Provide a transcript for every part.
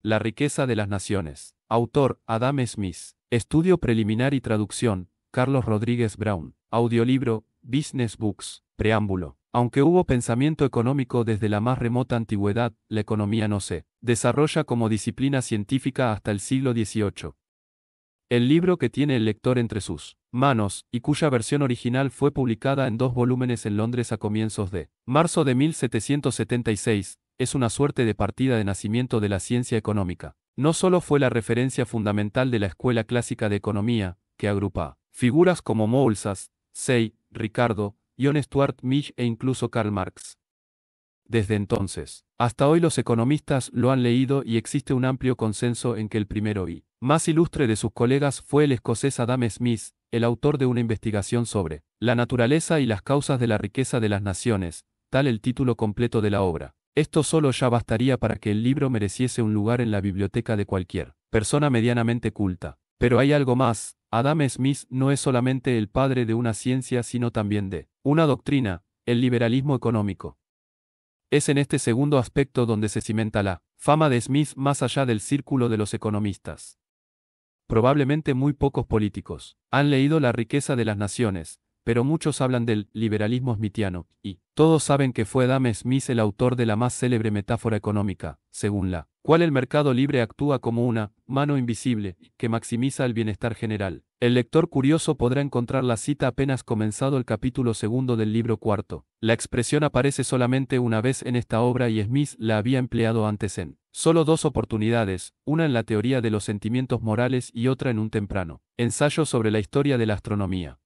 La riqueza de las naciones. Autor, Adam Smith. Estudio preliminar y traducción, Carlos Rodríguez Brown. Audiolibro, Business Books. Preámbulo. Aunque hubo pensamiento económico desde la más remota antigüedad, la economía no se desarrolla como disciplina científica hasta el siglo XVIII. El libro que tiene el lector entre sus manos, y cuya versión original fue publicada en 2 volúmenes en Londres a comienzos de marzo de 1776, es una suerte de partida de nacimiento de la ciencia económica. No solo fue la referencia fundamental de la escuela clásica de economía, que agrupa figuras como Malthus, Say, Ricardo, John Stuart Mill e incluso Karl Marx. Desde entonces hasta hoy los economistas lo han leído y existe un amplio consenso en que el primero y más ilustre de sus colegas fue el escocés Adam Smith, el autor de una investigación sobre la naturaleza y las causas de la riqueza de las naciones, tal el título completo de la obra. Esto solo ya bastaría para que el libro mereciese un lugar en la biblioteca de cualquier persona medianamente culta. Pero hay algo más. Adam Smith no es solamente el padre de una ciencia sino también de una doctrina, el liberalismo económico. Es en este segundo aspecto donde se cimenta la fama de Smith más allá del círculo de los economistas. Probablemente muy pocos políticos han leído La riqueza de las naciones, pero muchos hablan del liberalismo smithiano, y todos saben que fue Adam Smith el autor de la más célebre metáfora económica, según la cual el mercado libre actúa como una mano invisible que maximiza el bienestar general. El lector curioso podrá encontrar la cita apenas comenzado el capítulo 2 del libro 4. La expresión aparece solamente una vez en esta obra y Smith la había empleado antes en solo 2 oportunidades, una en la teoría de los sentimientos morales y otra en un temprano ensayo sobre la historia de la astronomía.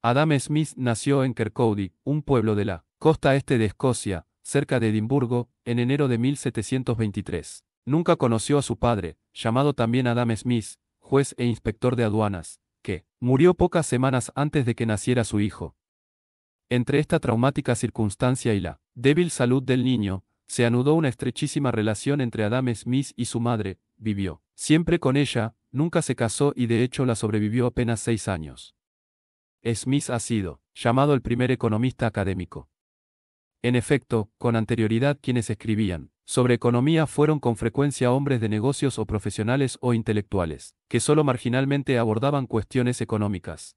Adam Smith nació en Kirkcaldy, un pueblo de la costa este de Escocia, cerca de Edimburgo, en enero de 1723. Nunca conoció a su padre, llamado también Adam Smith, juez e inspector de aduanas, que murió pocas semanas antes de que naciera su hijo. Entre esta traumática circunstancia y la débil salud del niño, se anudó una estrechísima relación entre Adam Smith y su madre. Vivió siempre con ella, nunca se casó y de hecho la sobrevivió apenas 6 años. Smith ha sido llamado el primer economista académico. En efecto, con anterioridad quienes escribían sobre economía fueron con frecuencia hombres de negocios o profesionales o intelectuales, que solo marginalmente abordaban cuestiones económicas.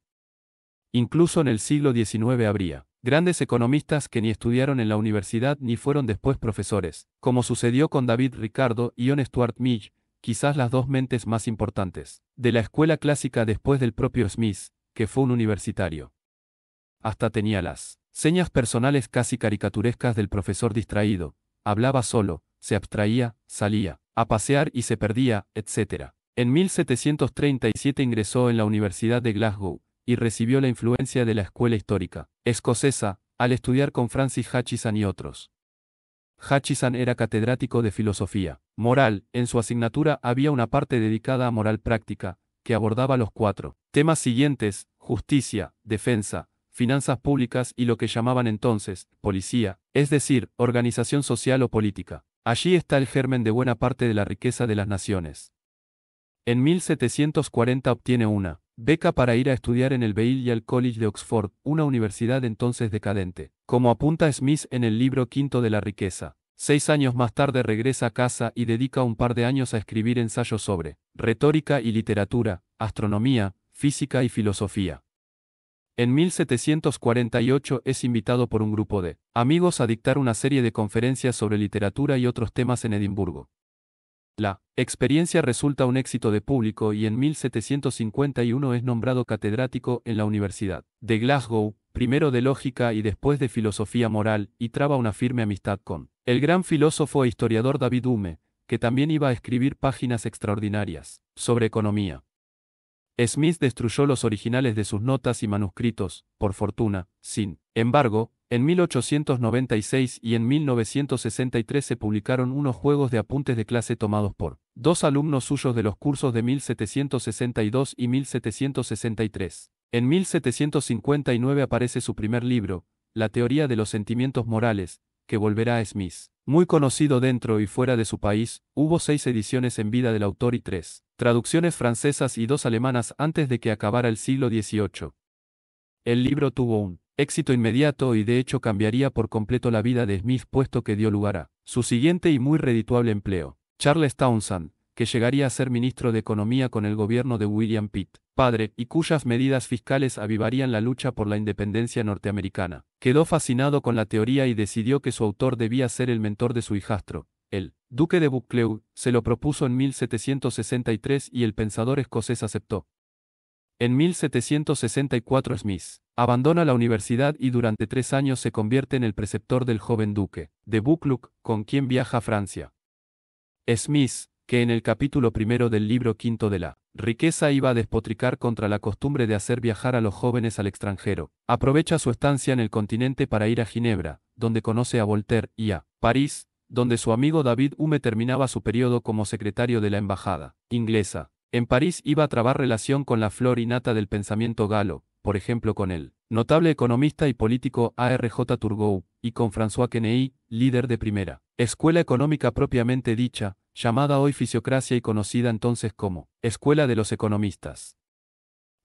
Incluso en el siglo XIX habría grandes economistas que ni estudiaron en la universidad ni fueron después profesores, como sucedió con David Ricardo y John Stuart Mill, quizás las 2 mentes más importantes de la escuela clásica después del propio Smith, que fue un universitario. Hasta tenía las señas personales casi caricaturescas del profesor distraído, hablaba solo, se abstraía, salía a pasear y se perdía, etc. En 1737 ingresó en la Universidad de Glasgow, y recibió la influencia de la escuela histórica escocesa, al estudiar con Francis Hutcheson y otros. Hutcheson era catedrático de filosofía moral, en su asignatura había una parte dedicada a moral práctica, que abordaba los 4 temas siguientes: justicia, defensa, finanzas públicas y lo que llamaban entonces policía, es decir, organización social o política. Allí está el germen de buena parte de la riqueza de las naciones. En 1740 obtiene una beca para ir a estudiar en el Balliol College de Oxford, una universidad entonces decadente, como apunta Smith en el libro 5 de la riqueza. 6 años más tarde regresa a casa y dedica un par de años a escribir ensayos sobre retórica y literatura, astronomía, física y filosofía. En 1748 es invitado por un grupo de amigos a dictar una serie de conferencias sobre literatura y otros temas en Edimburgo. La experiencia resulta un éxito de público y en 1751 es nombrado catedrático en la Universidad de Glasgow, primero de lógica y después de filosofía moral, y traba una firme amistad con el gran filósofo e historiador David Hume, que también iba a escribir páginas extraordinarias sobre economía. Smith destruyó los originales de sus notas y manuscritos, por fortuna. Sin embargo, en 1896 y en 1963 se publicaron unos juegos de apuntes de clase tomados por 2 alumnos suyos de los cursos de 1762 y 1763. En 1759 aparece su primer libro, La teoría de los sentimientos morales, que volverá a Smith muy conocido dentro y fuera de su país. Hubo 6 ediciones en vida del autor y 3 traducciones francesas y 2 alemanas antes de que acabara el siglo XVIII. El libro tuvo un éxito inmediato y de hecho cambiaría por completo la vida de Smith, puesto que dio lugar a su siguiente y muy redituable empleo. Charles Townshend, que llegaría a ser ministro de Economía con el gobierno de William Pitt, padre, y cuyas medidas fiscales avivarían la lucha por la independencia norteamericana. Quedó fascinado con la teoría y decidió que su autor debía ser el mentor de su hijastro. El duque de Buccleuch se lo propuso en 1763 y el pensador escocés aceptó. En 1764 Smith abandona la universidad y durante 3 años se convierte en el preceptor del joven duque de Buccleuch, con quien viaja a Francia. Smith, que en el capítulo primero del libro quinto de La riqueza iba a despotricar contra la costumbre de hacer viajar a los jóvenes al extranjero, aprovecha su estancia en el continente para ir a Ginebra, donde conoce a Voltaire, y a París, donde su amigo David Hume terminaba su periodo como secretario de la embajada inglesa. En París iba a trabar relación con la flor y nata del pensamiento galo, por ejemplo con el notable economista y político A.R.J. Turgot, y con François Queneau, líder de primera escuela económica propiamente dicha, llamada hoy fisiocracia y conocida entonces como Escuela de los Economistas.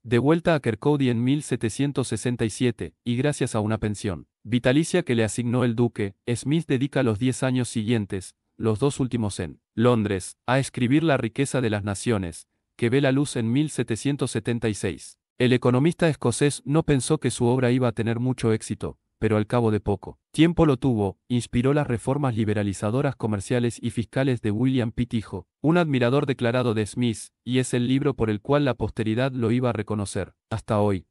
De vuelta a Kirkcaldy en 1767, y gracias a una pensión vitalicia que le asignó el duque, Smith dedica los 10 años siguientes, los 2 últimos en Londres, a escribir La riqueza de las naciones, que ve la luz en 1776. El economista escocés no pensó que su obra iba a tener mucho éxito, pero al cabo de poco tiempo lo tuvo. Inspiró las reformas liberalizadoras comerciales y fiscales de William Pitt hijo, un admirador declarado de Smith, y es el libro por el cual la posteridad lo iba a reconocer, hasta hoy.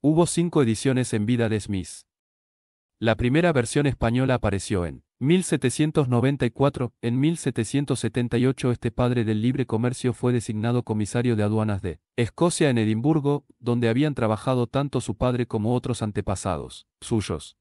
Hubo 5 ediciones en vida de Smith. La primera versión española apareció en 1794, en 1778 este padre del libre comercio fue designado comisario de aduanas de Escocia en Edimburgo, donde habían trabajado tanto su padre como otros antepasados suyos.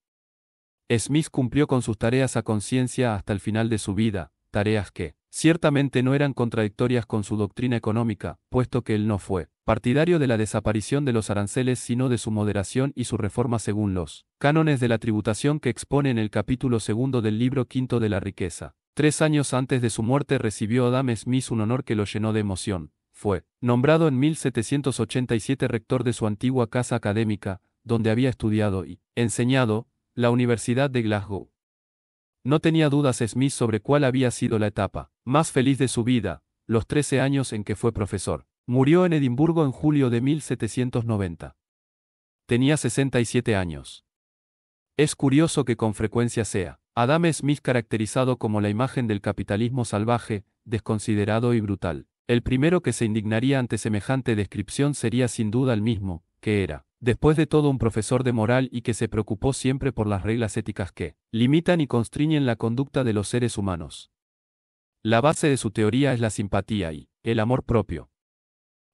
Smith cumplió con sus tareas a conciencia hasta el final de su vida, tareas que ciertamente no eran contradictorias con su doctrina económica, puesto que él no fue partidario de la desaparición de los aranceles sino de su moderación y su reforma según los cánones de la tributación que expone en el capítulo 2 del libro quinto de La riqueza. 3 años antes de su muerte recibió Adam Smith un honor que lo llenó de emoción. Fue nombrado en 1787 rector de su antigua casa académica, donde había estudiado y enseñado, la Universidad de Glasgow. No tenía dudas Smith sobre cuál había sido la etapa más feliz de su vida, los 13 años en que fue profesor. Murió en Edimburgo en julio de 1790. Tenía 67 años. Es curioso que con frecuencia sea Adam Smith caracterizado como la imagen del capitalismo salvaje, desconsiderado y brutal. El primero que se indignaría ante semejante descripción sería sin duda el mismo, que era, después de todo, un profesor de moral y que se preocupó siempre por las reglas éticas que limitan y constriñen la conducta de los seres humanos. La base de su teoría es la simpatía y el amor propio.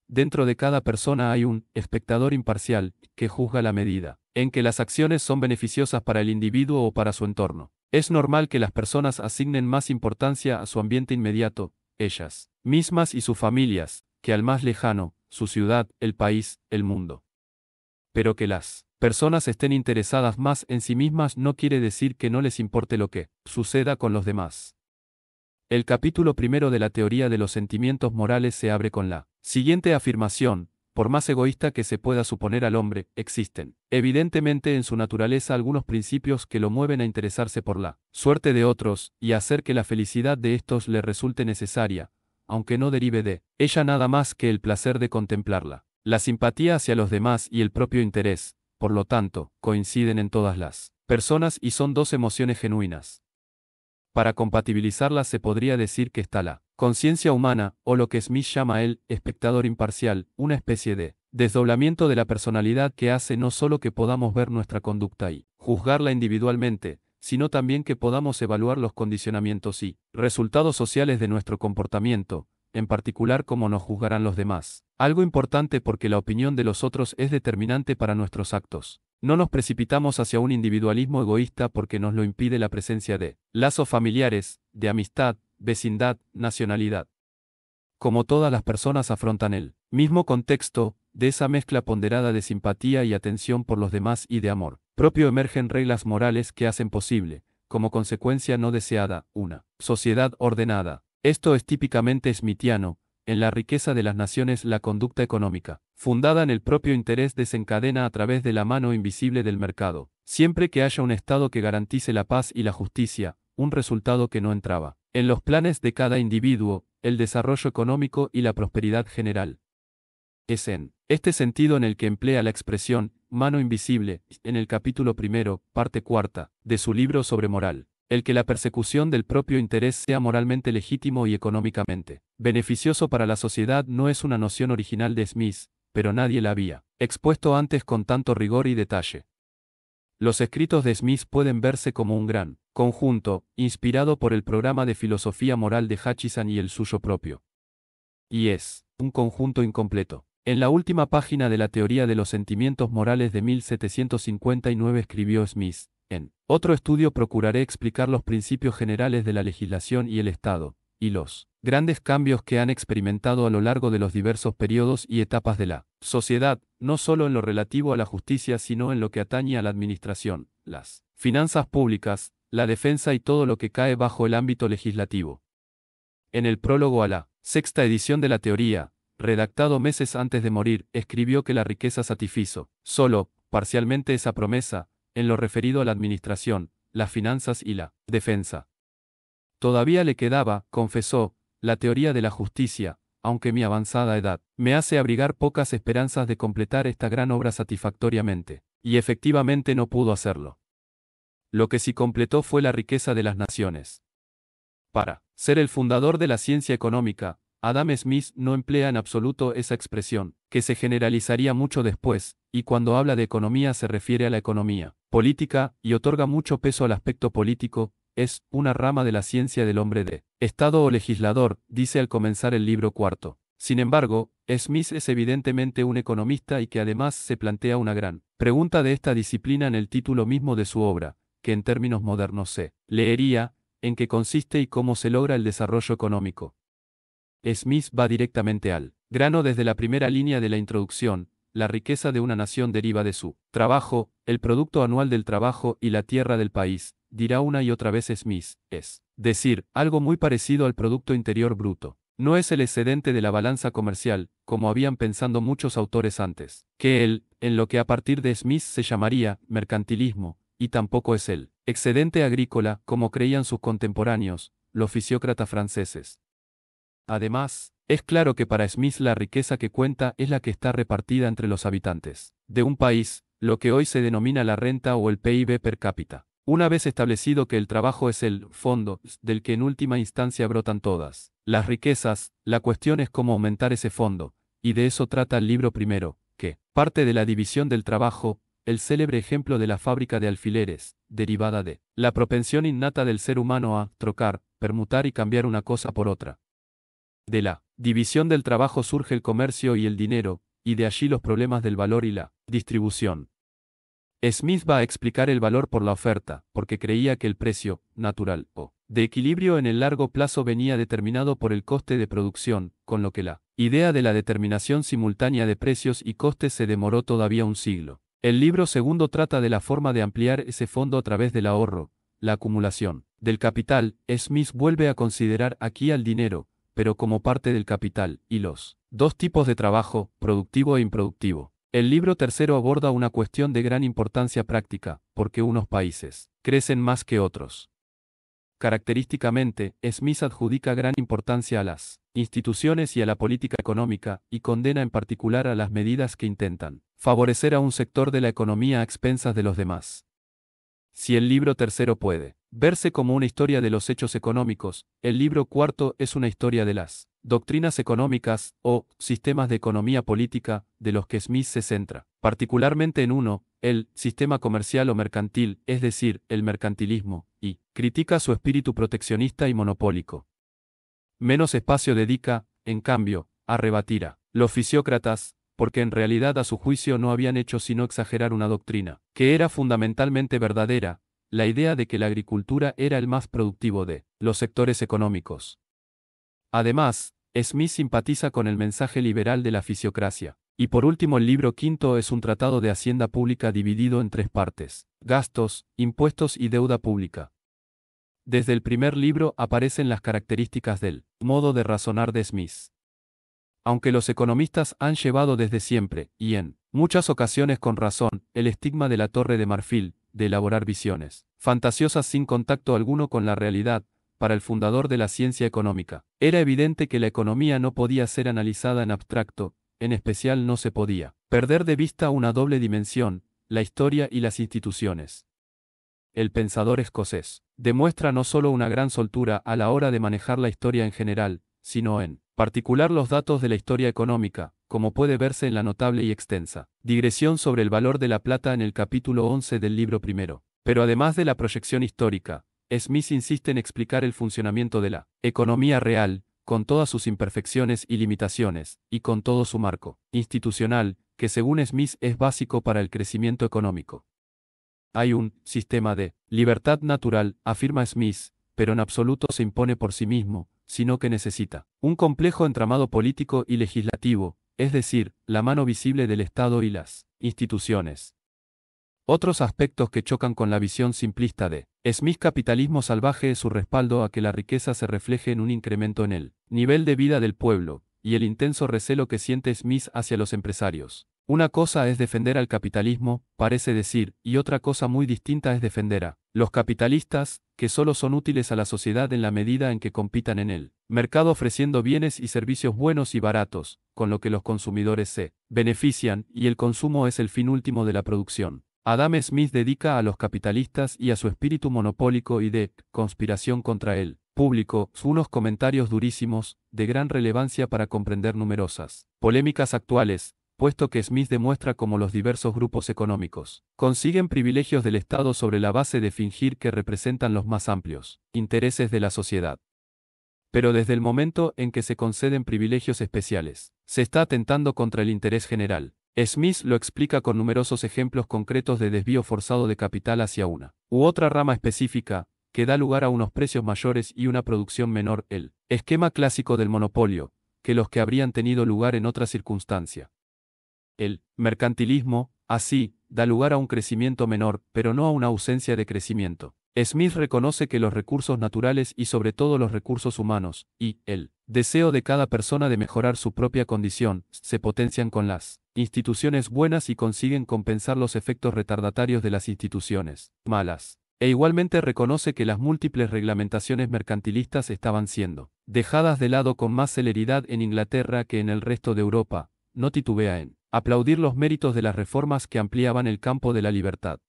Dentro de cada persona hay un espectador imparcial, que juzga la medida en que las acciones son beneficiosas para el individuo o para su entorno. Es normal que las personas asignen más importancia a su ambiente inmediato, ellas mismas y sus familias, que al más lejano, su ciudad, el país, el mundo. Pero que las personas estén interesadas más en sí mismas no quiere decir que no les importe lo que suceda con los demás. El capítulo 1 de la teoría de los sentimientos morales se abre con la siguiente afirmación: por más egoísta que se pueda suponer al hombre, existen, evidentemente en su naturaleza algunos principios que lo mueven a interesarse por la suerte de otros, y a hacer que la felicidad de estos le resulte necesaria, aunque no derive de ella nada más que el placer de contemplarla. La simpatía hacia los demás y el propio interés, por lo tanto, coinciden en todas las personas y son 2 emociones genuinas. Para compatibilizarlas se podría decir que está la conciencia humana, o lo que Smith llama el espectador imparcial, una especie de desdoblamiento de la personalidad que hace no solo que podamos ver nuestra conducta y juzgarla individualmente, sino también que podamos evaluar los condicionamientos y resultados sociales de nuestro comportamiento, en particular cómo nos juzgarán los demás. Algo importante porque la opinión de los otros es determinante para nuestros actos. No nos precipitamos hacia un individualismo egoísta porque nos lo impide la presencia de lazos familiares, de amistad, vecindad, nacionalidad. Como todas las personas afrontan el mismo contexto, de esa mezcla ponderada de simpatía y atención por los demás y de amor propio emergen reglas morales que hacen posible, como consecuencia no deseada, una sociedad ordenada. Esto es típicamente smithiano. En La riqueza de las naciones la conducta económica, fundada en el propio interés, desencadena a través de la mano invisible del mercado, siempre que haya un Estado que garantice la paz y la justicia, un resultado que no entraba en los planes de cada individuo, el desarrollo económico y la prosperidad general. Es en este sentido en el que emplea la expresión mano invisible, en el capítulo primero, parte cuarta, de su libro sobre moral, el que la persecución del propio interés sea moralmente legítimo y económicamente beneficioso para la sociedad no es una noción original de Smith, pero nadie la había expuesto antes con tanto rigor y detalle. Los escritos de Smith pueden verse como un gran conjunto, inspirado por el programa de filosofía moral de Hutcheson y el suyo propio. Y es un conjunto incompleto. En la última página de la teoría de los sentimientos morales de 1759 escribió Smith, en otro estudio procuraré explicar los principios generales de la legislación y el Estado, y los grandes cambios que han experimentado a lo largo de los diversos periodos y etapas de la sociedad, no solo en lo relativo a la justicia sino en lo que atañe a la administración, las finanzas públicas, la defensa y todo lo que cae bajo el ámbito legislativo. En el prólogo a la sexta edición de la teoría, redactado meses antes de morir, escribió que la riqueza satisfizo, solo, parcialmente esa promesa, en lo referido a la administración, las finanzas y la defensa. Todavía le quedaba, confesó, la teoría de la justicia, aunque mi avanzada edad me hace abrigar pocas esperanzas de completar esta gran obra satisfactoriamente, y efectivamente no pudo hacerlo. Lo que sí completó fue la riqueza de las naciones. Para ser el fundador de la ciencia económica, Adam Smith no emplea en absoluto esa expresión, que se generalizaría mucho después, y cuando habla de economía se refiere a la economía política, y otorga mucho peso al aspecto político, es una rama de la ciencia del hombre de Estado o legislador, dice al comenzar el libro cuarto. Sin embargo, Smith es evidentemente un economista y que además se plantea una gran pregunta de esta disciplina en el título mismo de su obra, que en términos modernos se leería, en qué consiste y cómo se logra el desarrollo económico. Smith va directamente al grano desde la primera línea de la introducción. La riqueza de una nación deriva de su trabajo, el producto anual del trabajo y la tierra del país, dirá una y otra vez Smith, es decir, algo muy parecido al Producto Interior Bruto. No es el excedente de la balanza comercial, como habían pensado muchos autores antes, que él, en lo que a partir de Smith se llamaría mercantilismo, y tampoco es el excedente agrícola, como creían sus contemporáneos, los fisiócratas franceses. Además, es claro que para Smith la riqueza que cuenta es la que está repartida entre los habitantes de un país, lo que hoy se denomina la renta o el PIB per cápita. Una vez establecido que el trabajo es el fondo del que en última instancia brotan todas las riquezas, la cuestión es cómo aumentar ese fondo, y de eso trata el libro primero, que parte de la división del trabajo, el célebre ejemplo de la fábrica de alfileres, derivada de la propensión innata del ser humano a trocar, permutar y cambiar una cosa por otra. De la división del trabajo surge el comercio y el dinero, y de allí los problemas del valor y la distribución. Smith va a explicar el valor por la oferta, porque creía que el precio, natural o de equilibrio en el largo plazo venía determinado por el coste de producción, con lo que la idea de la determinación simultánea de precios y costes se demoró todavía un siglo. El libro segundo trata de la forma de ampliar ese fondo a través del ahorro, la acumulación del capital. Smith vuelve a considerar aquí al dinero, pero como parte del capital, y los dos tipos de trabajo, productivo e improductivo. El libro tercero aborda una cuestión de gran importancia práctica, porque unos países crecen más que otros. Característicamente, Smith adjudica gran importancia a las instituciones y a la política económica, y condena en particular a las medidas que intentan favorecer a un sector de la economía a expensas de los demás. Si el libro tercero puede verse como una historia de los hechos económicos, el libro cuarto es una historia de las doctrinas económicas, o sistemas de economía política, de los que Smith se centra, particularmente en uno, el sistema comercial o mercantil, es decir, el mercantilismo, y critica su espíritu proteccionista y monopólico. Menos espacio dedica, en cambio, a rebatir a los fisiócratas, porque en realidad a su juicio no habían hecho sino exagerar una doctrina, que era fundamentalmente verdadera, la idea de que la agricultura era el más productivo de los sectores económicos. Además, Smith simpatiza con el mensaje liberal de la fisiocracia. Y por último el libro quinto es un tratado de hacienda pública dividido en tres partes: gastos, impuestos y deuda pública. Desde el primer libro aparecen las características del modo de razonar de Smith. Aunque los economistas han llevado desde siempre, y en muchas ocasiones con razón, el estigma de la Torre de Marfil, de elaborar visiones fantasiosas sin contacto alguno con la realidad. Para el fundador de la ciencia económica, era evidente que la economía no podía ser analizada en abstracto, en especial no se podía perder de vista una doble dimensión, la historia y las instituciones. El pensador escocés demuestra no solo una gran soltura a la hora de manejar la historia en general, sino en particular los datos de la historia económica, como puede verse en la notable y extensa digresión sobre el valor de la plata en el capítulo 11 del libro primero. Pero además de la proyección histórica, Smith insiste en explicar el funcionamiento de la economía real, con todas sus imperfecciones y limitaciones, y con todo su marco institucional, que según Smith es básico para el crecimiento económico. Hay un sistema de libertad natural, afirma Smith, pero en absoluto se impone por sí mismo, sino que necesita un complejo entramado político y legislativo, es decir, la mano visible del Estado y las instituciones. Otros aspectos que chocan con la visión simplista de Smith capitalismo salvaje es su respaldo a que la riqueza se refleje en un incremento en el nivel de vida del pueblo, y el intenso recelo que siente Smith hacia los empresarios. Una cosa es defender al capitalismo, parece decir, y otra cosa muy distinta es defender a los capitalistas, que solo son útiles a la sociedad en la medida en que compitan en el mercado ofreciendo bienes y servicios buenos y baratos, con lo que los consumidores se benefician, y el consumo es el fin último de la producción. Adam Smith dedica a los capitalistas y a su espíritu monopólico y de conspiración contra el público unos comentarios durísimos, de gran relevancia para comprender numerosas polémicas actuales, puesto que Smith demuestra cómo los diversos grupos económicos consiguen privilegios del Estado sobre la base de fingir que representan los más amplios intereses de la sociedad. Pero desde el momento en que se conceden privilegios especiales, se está atentando contra el interés general. Smith lo explica con numerosos ejemplos concretos de desvío forzado de capital hacia una u otra rama específica, que da lugar a unos precios mayores y una producción menor, el esquema clásico del monopolio, que los que habrían tenido lugar en otra circunstancia. El mercantilismo, así, da lugar a un crecimiento menor, pero no a una ausencia de crecimiento. Smith reconoce que los recursos naturales y sobre todo los recursos humanos, y el deseo de cada persona de mejorar su propia condición, se potencian con las instituciones buenas y consiguen compensar los efectos retardatarios de las instituciones malas. E igualmente reconoce que las múltiples reglamentaciones mercantilistas estaban siendo dejadas de lado con más celeridad en Inglaterra que en el resto de Europa. No titubea en aplaudir los méritos de las reformas que ampliaban el campo de la libertad.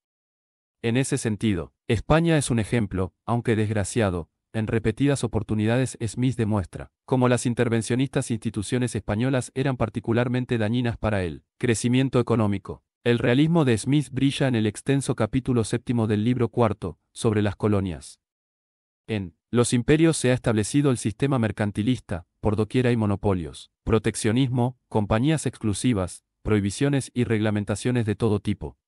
En ese sentido, España es un ejemplo, aunque desgraciado. En repetidas oportunidades Smith demuestra cómo las intervencionistas instituciones españolas eran particularmente dañinas para el crecimiento económico. El realismo de Smith brilla en el extenso capítulo 7 del libro cuarto, sobre las colonias. En los imperios se ha establecido el sistema mercantilista, por doquier hay monopolios, proteccionismo, compañías exclusivas, prohibiciones y reglamentaciones de todo tipo.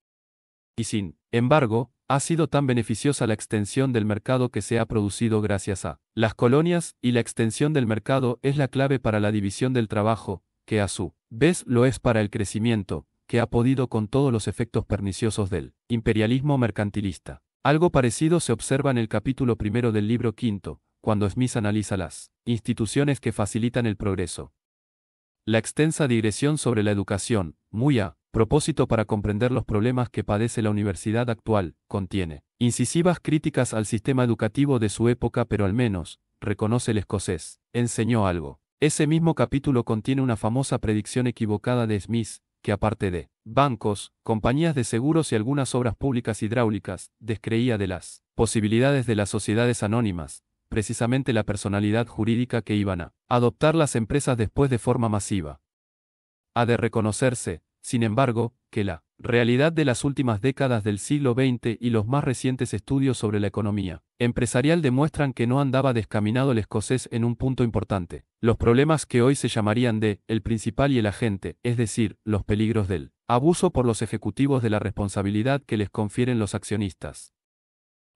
Y sin embargo, ha sido tan beneficiosa la extensión del mercado que se ha producido gracias a las colonias, y la extensión del mercado es la clave para la división del trabajo, que a su vez lo es para el crecimiento, que ha podido con todos los efectos perniciosos del imperialismo mercantilista. Algo parecido se observa en el capítulo 1 del libro quinto, cuando Smith analiza las instituciones que facilitan el progreso. La extensa digresión sobre la educación, muy a propósito para comprender los problemas que padece la universidad actual, contiene incisivas críticas al sistema educativo de su época, pero al menos, reconoce el escocés, enseñó algo. Ese mismo capítulo contiene una famosa predicción equivocada de Smith, que aparte de bancos, compañías de seguros y algunas obras públicas hidráulicas, descreía de las posibilidades de las sociedades anónimas, precisamente la personalidad jurídica que iban a adoptar las empresas después de forma masiva. Ha de reconocerse, sin embargo, que la realidad de las últimas décadas del siglo XX y los más recientes estudios sobre la economía empresarial demuestran que no andaba descaminado el escocés en un punto importante. Los problemas que hoy se llamarían de el principal y el agente, es decir, los peligros del abuso por los ejecutivos de la responsabilidad que les confieren los accionistas.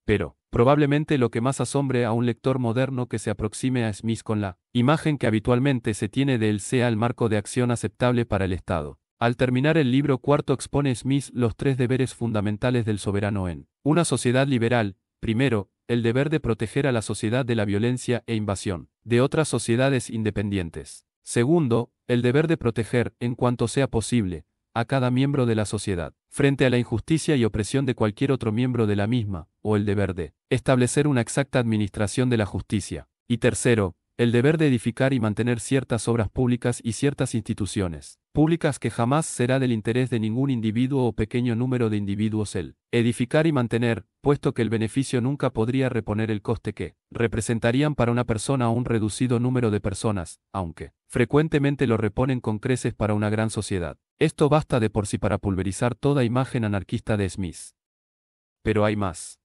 Pero, probablemente lo que más asombre a un lector moderno que se aproxime a Smith con la imagen que habitualmente se tiene de él sea el marco de acción aceptable para el Estado. Al terminar el libro cuarto expone Smith los 3 deberes fundamentales del soberano en una sociedad liberal. Primero, el deber de proteger a la sociedad de la violencia e invasión de otras sociedades independientes. Segundo, el deber de proteger, en cuanto sea posible, a cada miembro de la sociedad, frente a la injusticia y opresión de cualquier otro miembro de la misma, o el deber de establecer una exacta administración de la justicia. Y tercero, el deber de edificar y mantener ciertas obras públicas y ciertas instituciones públicas que jamás será del interés de ningún individuo o pequeño número de individuos el edificar y mantener, puesto que el beneficio nunca podría reponer el coste que representarían para una persona o un reducido número de personas, aunque frecuentemente lo reponen con creces para una gran sociedad. Esto basta de por sí para pulverizar toda imagen anarquista de Smith. Pero hay más.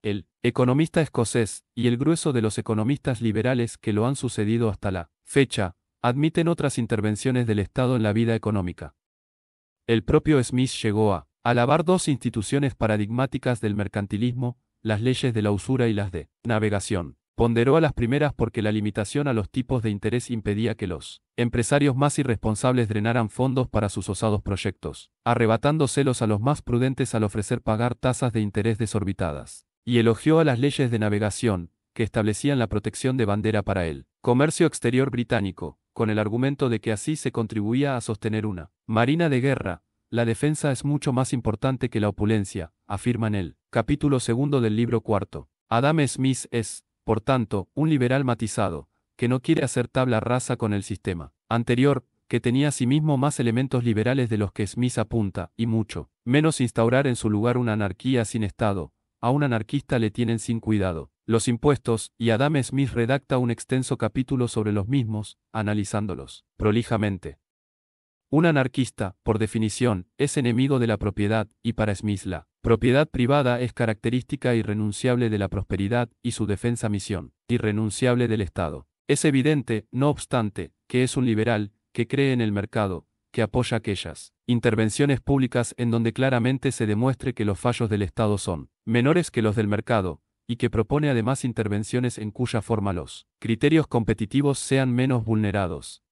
El economista escocés y el grueso de los economistas liberales que lo han sucedido hasta la fecha, admiten otras intervenciones del Estado en la vida económica. El propio Smith llegó a alabar dos instituciones paradigmáticas del mercantilismo, las leyes de la usura y las de navegación. Ponderó a las primeras porque la limitación a los tipos de interés impedía que los empresarios más irresponsables drenaran fondos para sus osados proyectos, arrebatándoselos a los más prudentes al ofrecer pagar tasas de interés desorbitadas. Y elogió a las leyes de navegación, que establecían la protección de bandera para el comercio exterior británico, con el argumento de que así se contribuía a sostener una marina de guerra. La defensa es mucho más importante que la opulencia, afirma en el capítulo 2 del libro 4. Adam Smith es, por tanto, un liberal matizado, que no quiere hacer tabla rasa con el sistema anterior, que tenía asimismo más elementos liberales de los que Smith apunta, y mucho menos instaurar en su lugar una anarquía sin Estado. A un anarquista le tienen sin cuidado los impuestos, y Adam Smith redacta un extenso capítulo sobre los mismos, analizándolos prolijamente. Un anarquista, por definición, es enemigo de la propiedad, y para Smith la propiedad privada es característica irrenunciable de la prosperidad, y su defensa misión irrenunciable del Estado. Es evidente, no obstante, que es un liberal, que cree en el mercado, que apoya aquellas intervenciones públicas en donde claramente se demuestre que los fallos del Estado son menores que los del mercado, y que propone además intervenciones en cuya forma los criterios competitivos sean menos vulnerados.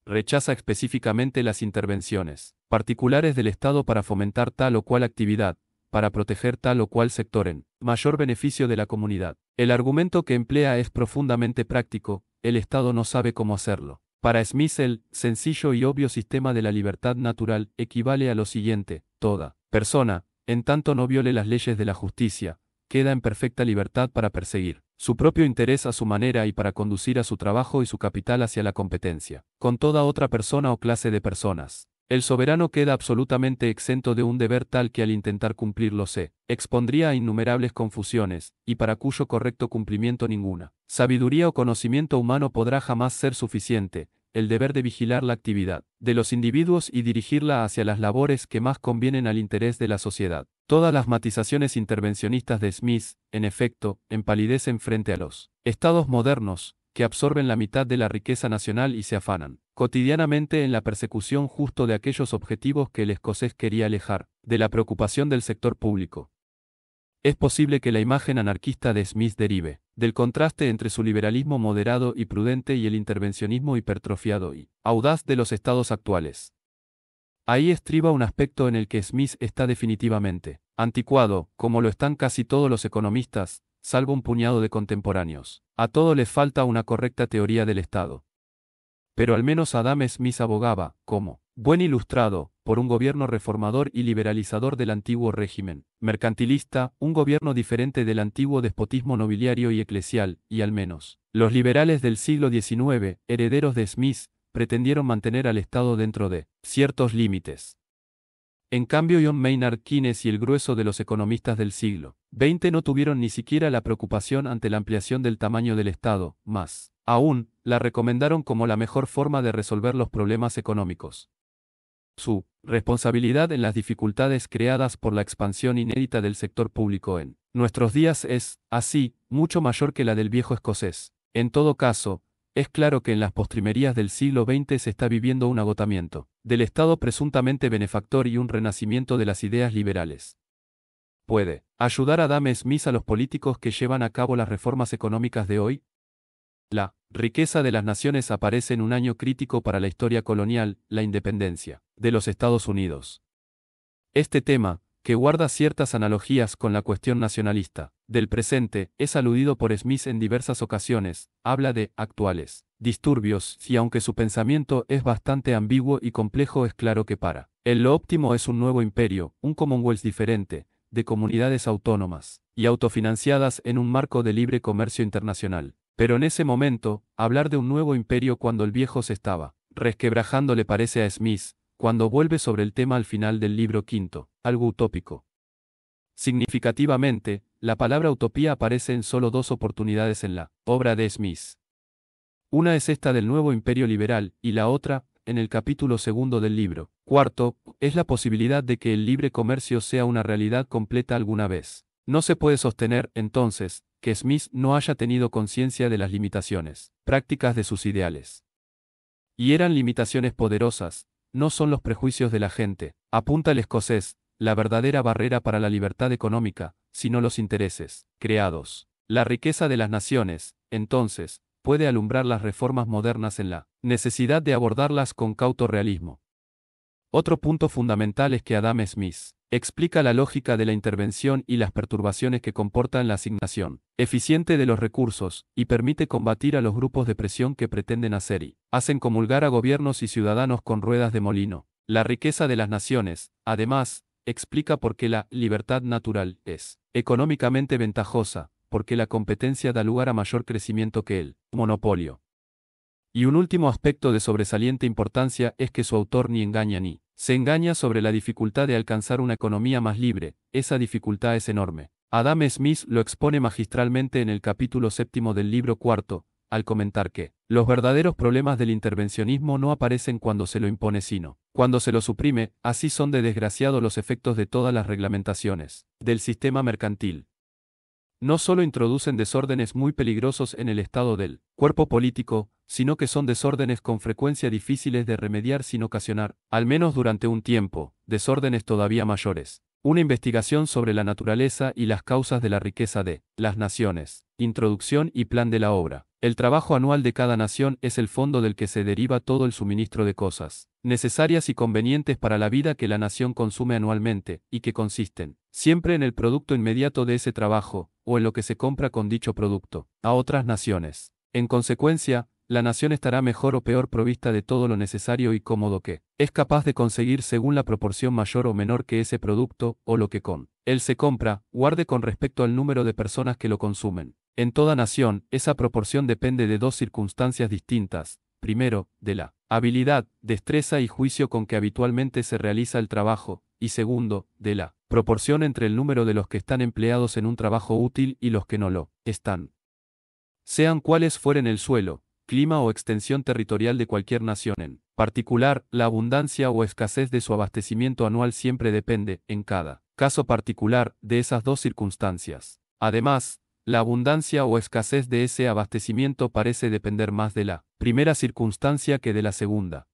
Rechaza específicamente las intervenciones particulares del Estado para fomentar tal o cual actividad, para proteger tal o cual sector en mayor beneficio de la comunidad. El argumento que emplea es profundamente práctico, el Estado no sabe cómo hacerlo. Para Smith el sencillo y obvio sistema de la libertad natural equivale a lo siguiente: toda persona, en tanto no viole las leyes de la justicia, queda en perfecta libertad para perseguir su propio interés a su manera y para conducir a su trabajo y su capital hacia la competencia con toda otra persona o clase de personas. El soberano queda absolutamente exento de un deber tal que al intentar cumplirlo se expondría a innumerables confusiones, y para cuyo correcto cumplimiento ninguna sabiduría o conocimiento humano podrá jamás ser suficiente, el deber de vigilar la actividad de los individuos y dirigirla hacia las labores que más convienen al interés de la sociedad. Todas las matizaciones intervencionistas de Smith, en efecto, empalidecen frente a los estados modernos, que absorben la mitad de la riqueza nacional y se afanan cotidianamente en la persecución justo de aquellos objetivos que el escocés quería alejar de la preocupación del sector público. Es posible que la imagen anarquista de Smith derive del contraste entre su liberalismo moderado y prudente y el intervencionismo hipertrofiado y audaz de los estados actuales. Ahí estriba un aspecto en el que Smith está definitivamente anticuado, como lo están casi todos los economistas, salvo un puñado de contemporáneos. A todo les falta una correcta teoría del Estado. Pero al menos Adam Smith abogaba, como buen ilustrado, por un gobierno reformador y liberalizador del antiguo régimen mercantilista, un gobierno diferente del antiguo despotismo nobiliario y eclesial, y al menos los liberales del siglo XIX, herederos de Smith, pretendieron mantener al Estado dentro de ciertos límites. En cambio, John Maynard Keynes y el grueso de los economistas del siglo XX no tuvieron ni siquiera la preocupación ante la ampliación del tamaño del Estado, más aún, la recomendaron como la mejor forma de resolver los problemas económicos. Su responsabilidad en las dificultades creadas por la expansión inédita del sector público en nuestros días es, así, mucho mayor que la del viejo escocés. En todo caso, es claro que en las postrimerías del siglo XX se está viviendo un agotamiento del Estado presuntamente benefactor y un renacimiento de las ideas liberales. ¿Puede ayudar Adam Smith a los políticos que llevan a cabo las reformas económicas de hoy? La riqueza de las naciones aparece en un año crítico para la historia colonial, la independencia de los Estados Unidos. Este tema, que guarda ciertas analogías con la cuestión nacionalista del presente, es aludido por Smith en diversas ocasiones, habla de actuales disturbios, y aunque su pensamiento es bastante ambiguo y complejo, es claro que para él lo óptimo es un nuevo imperio, un Commonwealth diferente, de comunidades autónomas y autofinanciadas en un marco de libre comercio internacional. Pero en ese momento, hablar de un nuevo imperio cuando el viejo se estaba resquebrajando le parece a Smith, cuando vuelve sobre el tema al final del libro quinto, algo utópico. Significativamente, la palabra utopía aparece en solo 2 oportunidades en la obra de Smith. Una es esta del nuevo imperio liberal, y la otra, en el capítulo segundo del libro. Cuarto, es la posibilidad de que el libre comercio sea una realidad completa alguna vez. No se puede sostener, entonces, que Smith no haya tenido conciencia de las limitaciones prácticas de sus ideales. Y eran limitaciones poderosas, no son los prejuicios de la gente, apunta el escocés, la verdadera barrera para la libertad económica, sino los intereses creados. La riqueza de las naciones, entonces, puede alumbrar las reformas modernas en la necesidad de abordarlas con cauto realismo. Otro punto fundamental es que Adam Smith explica la lógica de la intervención y las perturbaciones que comportan la asignación eficiente de los recursos, y permite combatir a los grupos de presión que pretenden hacer y hacen comulgar a gobiernos y ciudadanos con ruedas de molino. La riqueza de las naciones, además, explica por qué la libertad natural es económicamente ventajosa, porque la competencia da lugar a mayor crecimiento que el monopolio. Y un último aspecto de sobresaliente importancia es que su autor ni engaña ni se engaña sobre la dificultad de alcanzar una economía más libre. Esa dificultad es enorme. Adam Smith lo expone magistralmente en el capítulo séptimo del libro cuarto, al comentar que los verdaderos problemas del intervencionismo no aparecen cuando se lo impone sino cuando se lo suprime. Así son de desgraciados los efectos de todas las reglamentaciones del sistema mercantil. No solo introducen desórdenes muy peligrosos en el estado del cuerpo político, sino que son desórdenes con frecuencia difíciles de remediar sin ocasionar, al menos durante un tiempo, desórdenes todavía mayores. Una investigación sobre la naturaleza y las causas de la riqueza de las naciones. Introducción y plan de la obra. El trabajo anual de cada nación es el fondo del que se deriva todo el suministro de cosas necesarias y convenientes para la vida que la nación consume anualmente, y que consisten siempre en el producto inmediato de ese trabajo, o en lo que se compra con dicho producto, a otras naciones. En consecuencia, la nación estará mejor o peor provista de todo lo necesario y cómodo que es capaz de conseguir según la proporción mayor o menor que ese producto, o lo que con él se compra, guarde con respecto al número de personas que lo consumen. En toda nación, esa proporción depende de 2 circunstancias distintas. Primero, de la habilidad, destreza y juicio con que habitualmente se realiza el trabajo, y segundo, de la proporción entre el número de los que están empleados en un trabajo útil y los que no lo están. Sean cuales fueren el suelo, clima o extensión territorial de cualquier nación en particular, la abundancia o escasez de su abastecimiento anual siempre depende, en cada caso particular, de esas 2 circunstancias. Además, la abundancia o escasez de ese abastecimiento parece depender más de la primera circunstancia que de la segunda.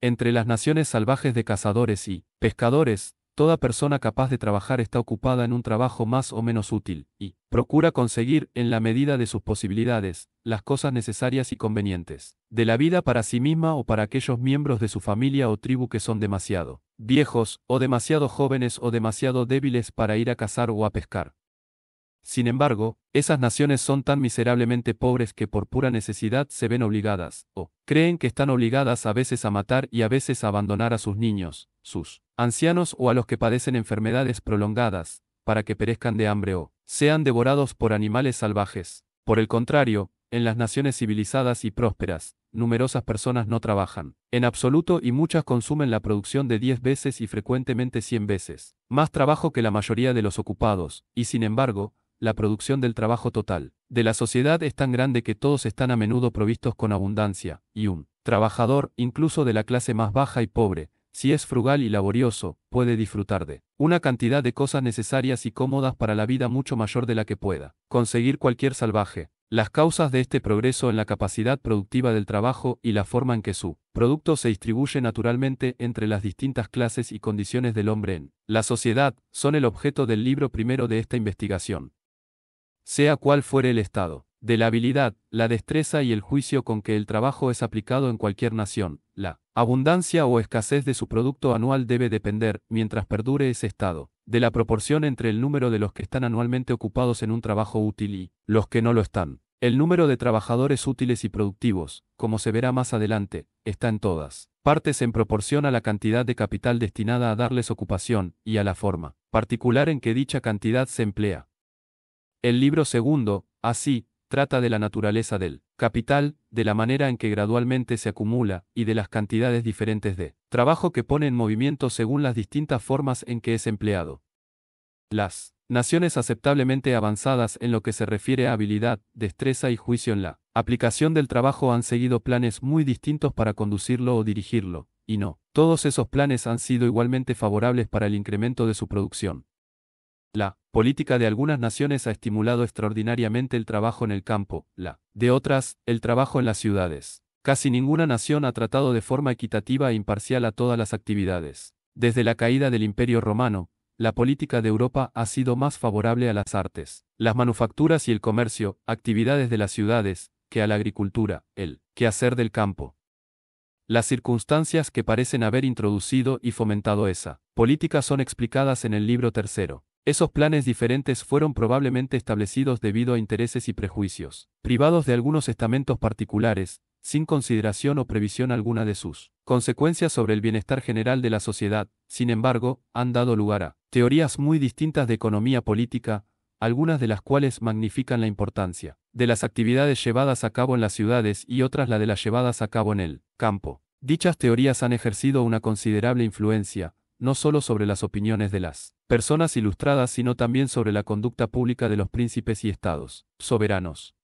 Entre las naciones salvajes de cazadores y pescadores, toda persona capaz de trabajar está ocupada en un trabajo más o menos útil, y procura conseguir, en la medida de sus posibilidades, las cosas necesarias y convenientes de la vida para sí misma o para aquellos miembros de su familia o tribu que son demasiado viejos, o demasiado jóvenes o demasiado débiles para ir a cazar o a pescar. Sin embargo, esas naciones son tan miserablemente pobres que por pura necesidad se ven obligadas, o creen que están obligadas a veces a matar y a veces a abandonar a sus niños, sus ancianos o a los que padecen enfermedades prolongadas, para que perezcan de hambre o sean devorados por animales salvajes. Por el contrario, en las naciones civilizadas y prósperas, numerosas personas no trabajan en absoluto y muchas consumen la producción de 10 veces y frecuentemente 100 veces más trabajo que la mayoría de los ocupados, y sin embargo, la producción del trabajo total de la sociedad es tan grande que todos están a menudo provistos con abundancia, y un trabajador, incluso de la clase más baja y pobre, si es frugal y laborioso, puede disfrutar de una cantidad de cosas necesarias y cómodas para la vida mucho mayor de la que pueda conseguir cualquier salvaje. Las causas de este progreso en la capacidad productiva del trabajo y la forma en que su producto se distribuye naturalmente entre las distintas clases y condiciones del hombre en la sociedad, son el objeto del libro primero de esta investigación. Sea cual fuere el estado de la habilidad, la destreza y el juicio con que el trabajo es aplicado en cualquier nación, la abundancia o escasez de su producto anual debe depender, mientras perdure ese estado, de la proporción entre el número de los que están anualmente ocupados en un trabajo útil y los que no lo están. El número de trabajadores útiles y productivos, como se verá más adelante, está en todas partes en proporción a la cantidad de capital destinada a darles ocupación, y a la forma particular en que dicha cantidad se emplea. El libro segundo, así, trata de la naturaleza del capital, de la manera en que gradualmente se acumula, y de las cantidades diferentes de trabajo que pone en movimiento según las distintas formas en que es empleado. Las naciones aceptablemente avanzadas en lo que se refiere a habilidad, destreza y juicio en la aplicación del trabajo han seguido planes muy distintos para conducirlo o dirigirlo, y no todos esos planes han sido igualmente favorables para el incremento de su producción. La política de algunas naciones ha estimulado extraordinariamente el trabajo en el campo, la de otras, el trabajo en las ciudades. Casi ninguna nación ha tratado de forma equitativa e imparcial a todas las actividades. Desde la caída del Imperio Romano, la política de Europa ha sido más favorable a las artes, las manufacturas y el comercio, actividades de las ciudades, que a la agricultura, el quehacer del campo. Las circunstancias que parecen haber introducido y fomentado esa política son explicadas en el libro tercero. Esos planes diferentes fueron probablemente establecidos debido a intereses y prejuicios privados de algunos estamentos particulares, sin consideración o previsión alguna de sus consecuencias sobre el bienestar general de la sociedad. Sin embargo, han dado lugar a teorías muy distintas de economía política, algunas de las cuales magnifican la importancia de las actividades llevadas a cabo en las ciudades y otras la de las llevadas a cabo en el campo. Dichas teorías han ejercido una considerable influencia, no solo sobre las opiniones de las personas ilustradas, sino también sobre la conducta pública de los príncipes y estados soberanos.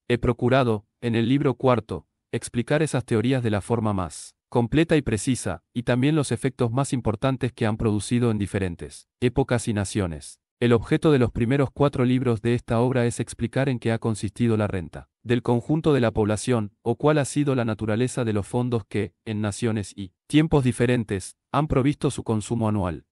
He procurado, en el libro cuarto, explicar esas teorías de la forma más completa y precisa, y también los efectos más importantes que han producido en diferentes épocas y naciones. El objeto de los primeros 4 libros de esta obra es explicar en qué ha consistido la renta del conjunto de la población, o cuál ha sido la naturaleza de los fondos que, en naciones y tiempos diferentes, han provisto su consumo anual.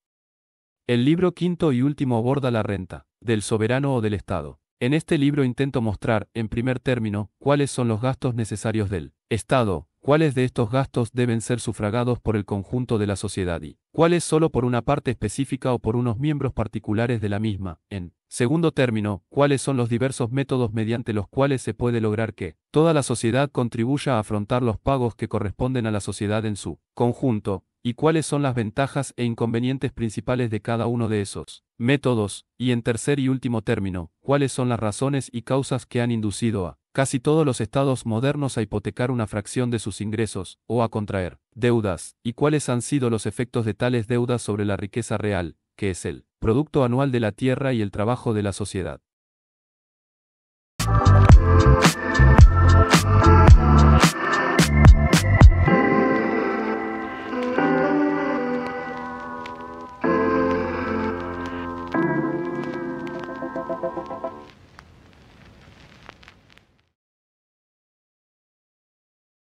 El libro quinto y último aborda la renta del soberano o del Estado. En este libro intento mostrar, en primer término, cuáles son los gastos necesarios del Estado, cuáles de estos gastos deben ser sufragados por el conjunto de la sociedad y cuáles solo por una parte específica o por unos miembros particulares de la misma. En segundo término, cuáles son los diversos métodos mediante los cuales se puede lograr que toda la sociedad contribuya a afrontar los pagos que corresponden a la sociedad en su conjunto, y cuáles son las ventajas e inconvenientes principales de cada uno de esos métodos, y en tercer y último término, cuáles son las razones y causas que han inducido a casi todos los estados modernos a hipotecar una fracción de sus ingresos, o a contraer deudas, y cuáles han sido los efectos de tales deudas sobre la riqueza real, que es el producto anual de la tierra y el trabajo de la sociedad.